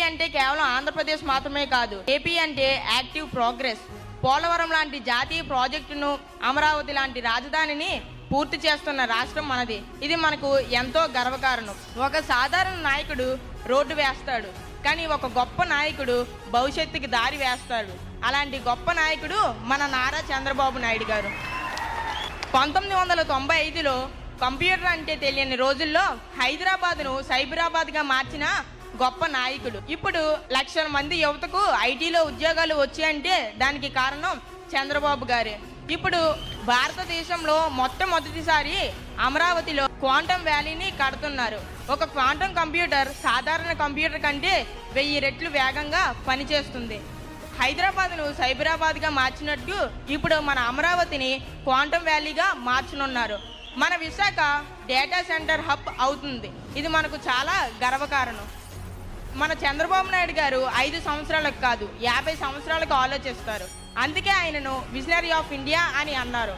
అంటే కేవలం ఆంధ్రప్రదేశ్ మాత్రమే కాదు, ఏపీ అంటే యాక్టివ్ ప్రోగ్రెస్. పోలవరం లాంటి జాతీయ ప్రాజెక్టును, అమరావతి లాంటి రాజధానిని పూర్తి చేస్తున్న రాష్ట్రం మనది. ఇది మనకు ఎంతో గర్వకారణం. ఒక సాధారణ నాయకుడు రోడ్డు వేస్తాడు, కానీ ఒక గొప్ప నాయకుడు భవిష్యత్తుకి దారి వేస్తాడు. అలాంటి గొప్ప నాయకుడు మన నారా చంద్రబాబు నాయుడు గారు. 1995లో కంప్యూటర్ అంటే తెలియని రోజుల్లో హైదరాబాద్ను సైబరాబాద్గా మార్చిన గొప్ప నాయకుడు. ఇప్పుడు లక్షల మంది యువతకు ఐటీలో ఉద్యోగాలు వచ్చాయంటే దానికి కారణం చంద్రబాబు గారే. ఇప్పుడు భారతదేశంలో మొట్టమొదటిసారి అమరావతిలో క్వాంటమ్ వ్యాలీని కడుతున్నారు. ఒక క్వాంటమ్ కంప్యూటర్ సాధారణ కంప్యూటర్ కంటే 1000 రెట్లు వేగంగా పనిచేస్తుంది. హైదరాబాద్ను సైబరాబాద్గా మార్చినట్టు ఇప్పుడు మన అమరావతిని క్వాంటమ్ వ్యాలీగా మార్చనున్నారు. మన విశాఖ డేటా సెంటర్ హబ్ అవుతుంది. ఇది మనకు చాలా గర్వకారణం. మన చంద్రబాబు నాయుడు గారు 5 సంవత్సరాలకు కాదు 50 సంవత్సరాలకు ఆలోచిస్తారు. అందుకే ఆయనను విజనరీ ఆఫ్ ఇండియా అని అన్నారు.